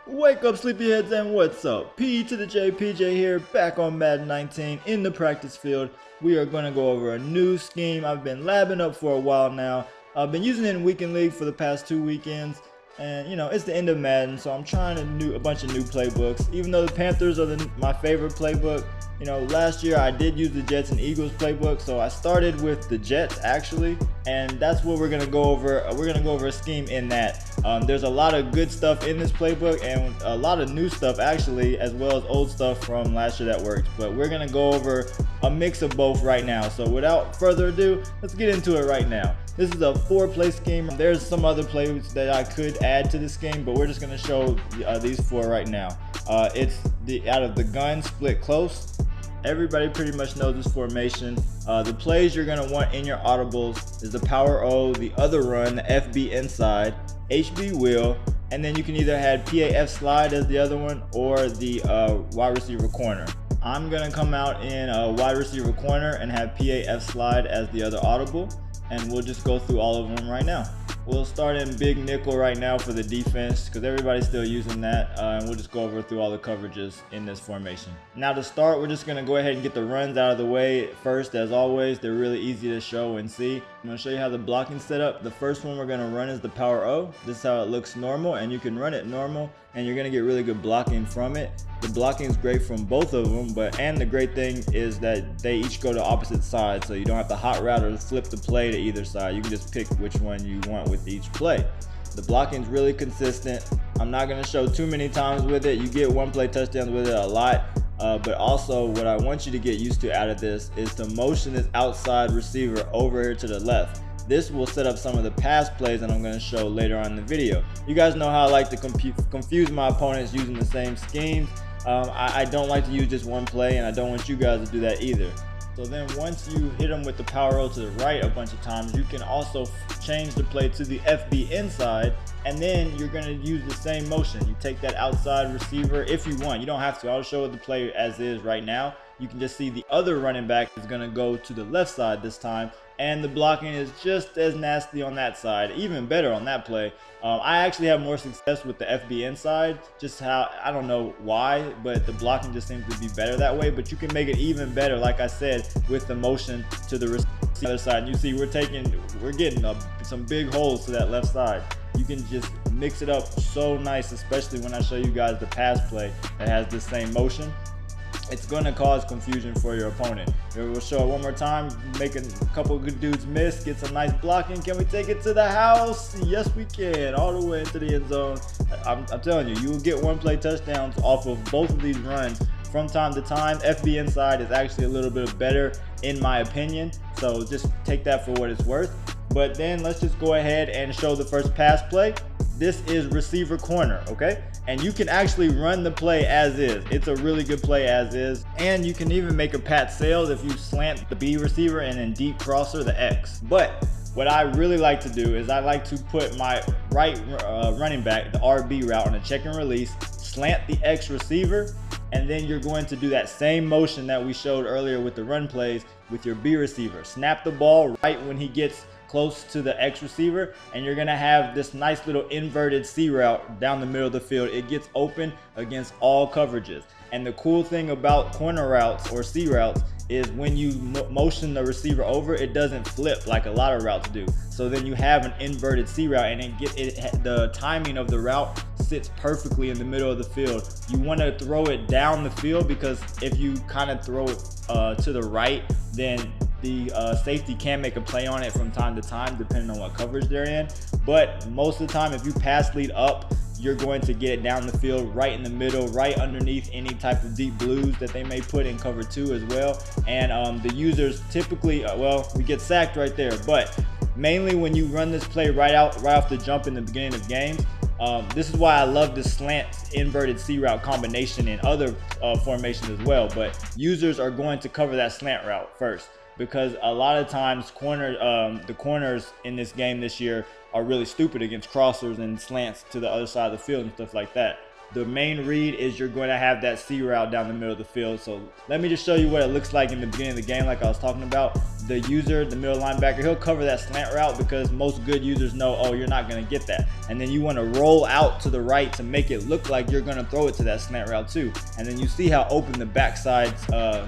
Wake up, sleepyheads, and what's up? P to the J, PJ here, back on Madden 19 in the practice field. We are going to go over a new scheme I've been labbing up for a while now. I've been using it in Weekend League for the past 2 weekends. And you know, it's the end of Madden, so I'm trying to do a bunch of new playbooks. Even though the Panthers are my favorite playbook, you know, last year I did use the Jets and Eagles playbook, so I started with the Jets actually, and that's what we're gonna go over. We're gonna go over a scheme in that. There's a lot of good stuff in this playbook and a lot of new stuff actually, as well as old stuff from last year that worked. But we're gonna go over a mix of both right now. So without further ado, let's get into it right now. This is a 4-play scheme. There's some other plays that I could add to this game, but we're just gonna show these 4 right now. It's the out of the gun, split close. Everybody pretty much knows this formation. The plays you're gonna want in your audibles is the power O, the other run, the FB inside, HB wheel, and then you can either have PAF slide as the other one or the wide receiver corner. I'm gonna come out in a wide receiver corner and have PAF slide as the other audible, and we'll just go through all of them right now. We'll start in big nickel right now for the defense because everybody's still using that, and we'll just go over through all the coverages in this formation. Now to start, we're just going to go ahead and get the runs out of the way first. As always, they're really easy to show and see. I'm going to show you how the blocking set up. The first one we're going to run is the power O. This is how it looks normal, and you can run it normal and you're going to get really good blocking from it. The blocking is great from both of them, and the great thing is that they each go to opposite sides, so you don't have to hot route or flip the play to either side. You can just pick which one you want with each play. The blocking is really consistent. I'm not going to show too many times with it. You get 1-play touchdowns with it a lot, but also what I want you to get used to out of this is to motion this outside receiver over here to the left. This will set up some of the pass plays that I'm going to show later on in the video. You guys know how I like to confuse my opponents using the same schemes. I don't like to use just one play, and I don't want you guys to do that either. So then once you hit them with the power O to the right a bunch of times, you can also change the play to the FB inside, and then you're going to use the same motion. You take that outside receiver if you want. You don't have to. I'll show the play as is right now. You can just see the other running back is going to go to the left side this time, and the blocking is just as nasty on that side, even better on that play. I actually have more success with the FB inside, just how, I don't know why, but the blocking just seems to be better that way. But you can make it even better, like I said, with the motion to the other side. And you see we're getting some big holes to that left side. You can just mix it up so nice, especially when I show you guys the pass play that has the same motion. It's going to cause confusion for your opponent. We'll show it one more time, making a couple good dudes miss, get some nice blocking. Can we take it to the house? Yes, we can, all the way into the end zone. I'm telling you, you will get 1-play touchdowns off of both of these runs from time to time. FB inside is actually a little bit better in my opinion, so just take that for what it's worth. But then let's just go ahead and show the first pass play. This is receiver corner, okay? And you can actually run the play as is. It's a really good play as is. And you can even make a pat sails if you slant the B receiver and then deep crosser the X. But what I really like to do is I like to put my right running back, the RB route, on a check and release, slant the X receiver, and then you're going to do that same motion that we showed earlier with the run plays with your B receiver. Snap the ball right when he gets close to the X receiver, and you're gonna have this nice little inverted C route down the middle of the field. It gets open against all coverages. And the cool thing about corner routes or C routes is when you motion the receiver over, it doesn't flip like a lot of routes do. So then you have an inverted C route, and the timing of the route sits perfectly in the middle of the field. You want to throw it down the field, because if you kind of throw it to the right, then the safety can make a play on it from time to time depending on what coverage they're in. But most of the time, if you pass lead up, you're going to get it down the field right in the middle, right underneath any type of deep blues that they may put in cover 2 as well. And the users typically, well, we get sacked right there, but mainly when you run this play right off the jump in the beginning of games. This is why I love this slant inverted C route combination in other formations as well. But users are going to cover that slant route first, because a lot of times the corners in this game this year are really stupid against crossers and slants to the other side of the field and stuff like that. the main read is you're going to have that C route down the middle of the field. So let me just show you what it looks like in the beginning of the game, like I was talking about. The user, the middle linebacker, he'll cover that slant route because most good users know, oh, you're not going to get that. And then you want to roll out to the right to make it look like you're going to throw it to that slant route too. And then you see how open the backside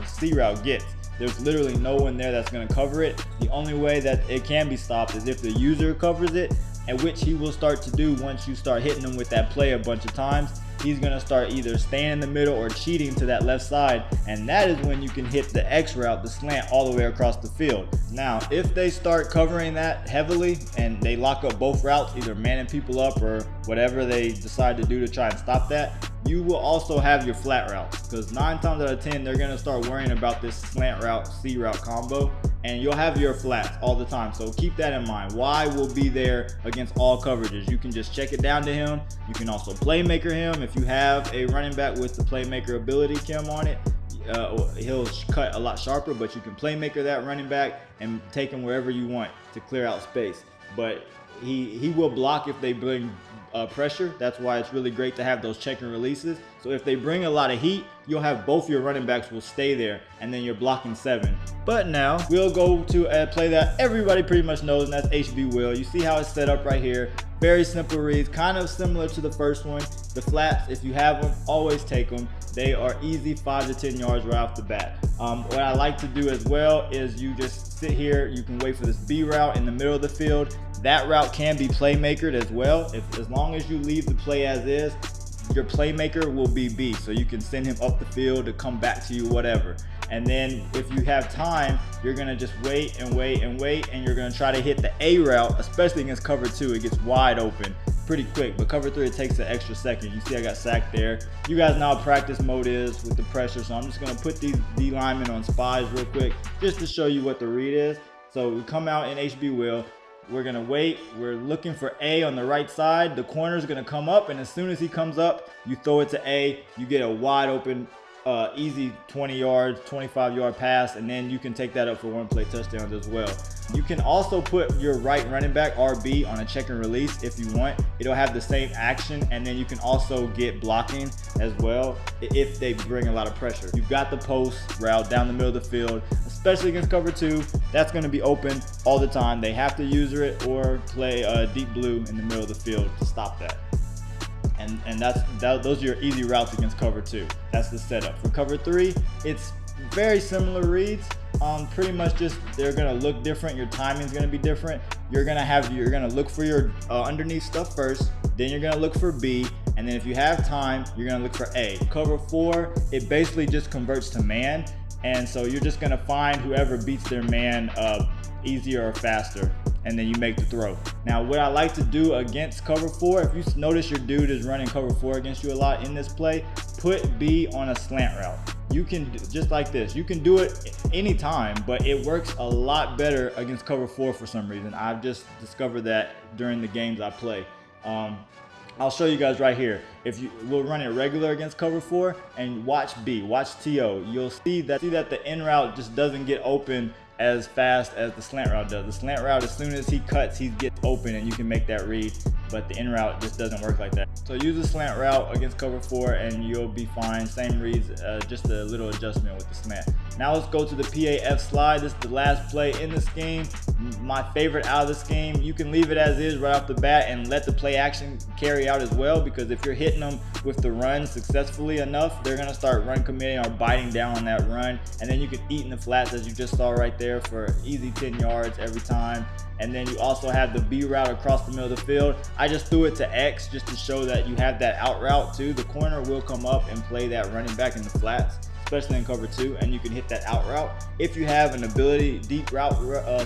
C route gets. There's literally no one there that's going to cover it. The only way that it can be stopped is if the user covers it, and which he will start to do once you start hitting him with that play a bunch of times. He's going to start either staying in the middle or cheating to that left side, and that is when you can hit the X route, the slant, all the way across the field. Now, if they start covering that heavily and they lock up both routes, either manning people up or whatever they decide to do to try and stop that, you will also have your flat routes, because 9 times out of 10 they're going to start worrying about this slant route C route combo, and you'll have your flats all the time. So keep that in mind. Y will be there against all coverages. You can just check it down to him. You can also playmaker him. If you have a running back with the playmaker ability chem on it, he'll cut a lot sharper, but you can playmaker that running back and take him wherever you want to clear out space. But he will block if they bring pressure. That's why it's really great to have those check and releases. So if they bring a lot of heat, you'll have both your running backs will stay there, and then you're blocking 7. But now we'll go to a play that everybody pretty much knows, and that's HB Will. You see how it's set up right here. Very simple reads, kind of similar to the first one. The flats, if you have them, always take them. They are easy 5 to 10 yards right off the bat. What I like to do as well is you just sit here. You can wait for this B route in the middle of the field. That route can be playmakered as well. As long as you leave the play as is, your playmaker will be B, so you can send him up the field to come back to you, whatever. And then if you have time, you're gonna just wait and wait and wait, and you're gonna try to hit the A route, especially against cover 2. It gets wide open pretty quick, but cover 3, it takes an extra second. You see I got sacked there. You guys know how practice mode is with the pressure, so I'm just gonna put these D linemen on spies real quick just to show you what the read is. So we come out in HB Will. We're gonna wait. We're looking for A on the right side. The corner is gonna come up, and as soon as he comes up, you throw it to A. You get a wide open, easy 20 yards, 25-yard pass, and then you can take that up for 1-play touchdowns as well. You can also put your right running back, RB, on a check and release if you want. It'll have the same action, and then you can also get blocking as well if they bring a lot of pressure. You've got the post route down the middle of the field, especially against cover 2. That's going to be open all the time. They have to user it or play deep blue in the middle of the field to stop that. And those are your easy routes against cover 2. That's the setup. For cover 3, it's very similar reads. Pretty much just they're gonna look different. Your timing is gonna be different. You're gonna look for your underneath stuff first. Then you're gonna look for B, and then if you have time, you're gonna look for A. Cover 4, it basically just converts to man, and so you're just gonna find whoever beats their man easier or faster, and then you make the throw. Now what I like to do against cover 4, if you notice your dude is running cover 4 against you a lot in this play, put B on a slant route. You can just like this. You can do it anytime, but it works a lot better against cover 4 for some reason. I've just discovered that during the games I play. I'll show you guys right here. We'll run it regular against cover 4 and watch B, watch TO. You'll see that the in route just doesn't get open as fast as the slant route does. The slant route, as soon as he cuts, he gets open and you can make that read, but the in route just doesn't work like that. So use the slant route against cover 4 and you'll be fine. Same reads, just a little adjustment with the slant. Now let's go to the PAF slide. This is the last play in this game. My favorite out of this game. You can leave it as is right off the bat and let the play action carry out as well, because if you're hitting them with the run successfully enough, they're gonna start run committing or biting down on that run, and then you can eat in the flats as you just saw right there for easy 10 yards every time. And then you also have the B route across the middle of the field. I just threw it to X just to show that you have that out route too. The corner will come up and play that running back in the flats, especially in cover 2, and you can hit that out route. If you have an ability deep route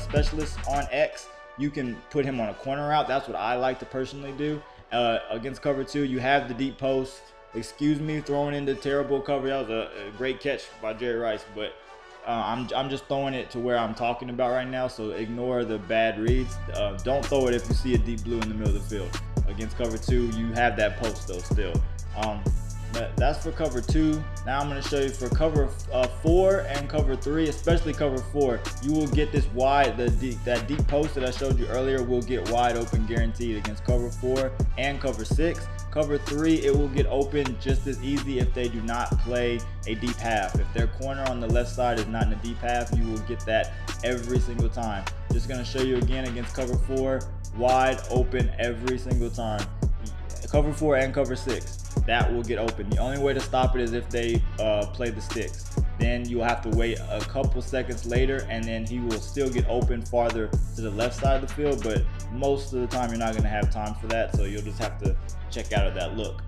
specialist on X, you can put him on a corner route. That's what I like to personally do. Against cover 2, you have the deep post. Excuse me throwing into terrible cover. That was a great catch by Jerry Rice, but I'm just throwing it to where I'm talking about right now, so ignore the bad reads. Don't throw it if you see a deep blue in the middle of the field. Against cover 2, you have that post though still. That's for cover 2. Now I'm going to show you for cover 4 and cover 3, especially cover 4. You will get this wide, that deep post that I showed you earlier will get wide open guaranteed against cover 4 and cover 6. Cover 3, it will get open just as easy if they do not play a deep half. If their corner on the left side is not in a deep half, you will get that every single time. Just gonna show you again against cover 4, wide open every single time. Cover 4 and cover 6, that will get open. The only way to stop it is if they play the sticks. Then you'll have to wait a couple seconds later, and then he will still get open farther to the left side of the field, but most of the time you're not going to have time for that, so you'll just have to check out of that look.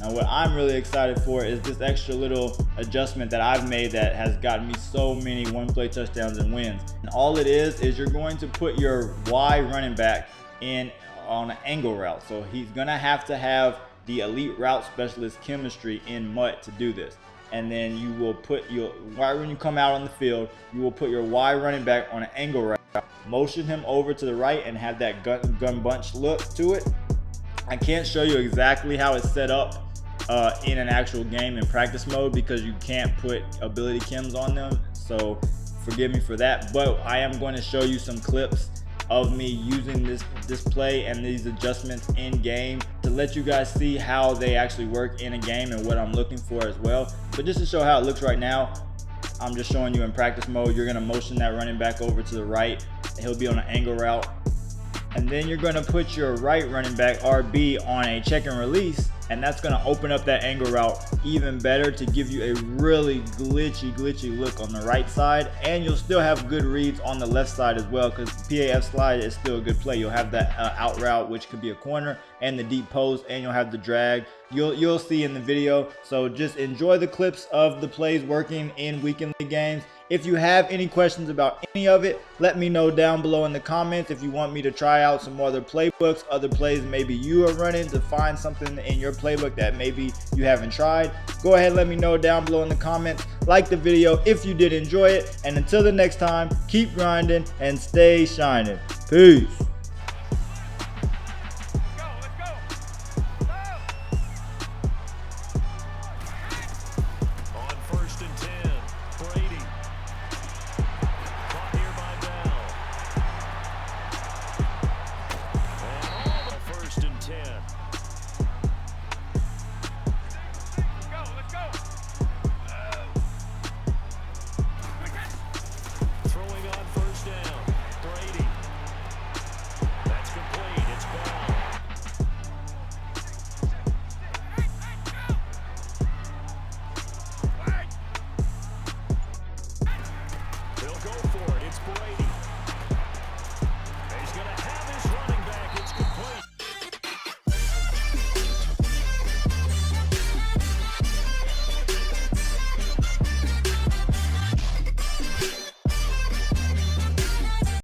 Now what I'm really excited for is this extra little adjustment that I've made that has gotten me so many one-play touchdowns and wins. And all it is you're going to put your Y running back in on an angle route. So he's going to have the elite route specialist chemistry in MUT to do this. And then you will put your, right when you come out on the field, you will put your Y running back on an angle route, motion him over to the right, and have that gun bunch look to it. I can't show you exactly how it's set up in an actual game in practice mode because you can't put ability chems on them, so forgive me for that, but I am going to show you some clips of me using this play and these adjustments in game to let you guys see how they actually work in a game and what I'm looking for as well. But just to show how it looks right now, I'm just showing you in practice mode. You're going to motion that running back over to the right. He'll be on an angle route, and then you're going to put your right running back RB on a check and release, and that's going to open up that angle route even better to give you a really glitchy look on the right side, and you'll still have good reads on the left side as well, because PAF Slide is still a good play. You'll have that out route, which could be a corner, and the deep post, and you'll have the drag. You'll see in the video. So just enjoy the clips of the plays working in weekend league games. If you have any questions about any of it, let me know down below in the comments. If you want me to try out some more other playbooks, other plays maybe you are running, to find something in your playbook that maybe you haven't tried, go ahead, let me know down below in the comments. Like the video if you did enjoy it, and until the next time, keep grinding and stay shining. Peace.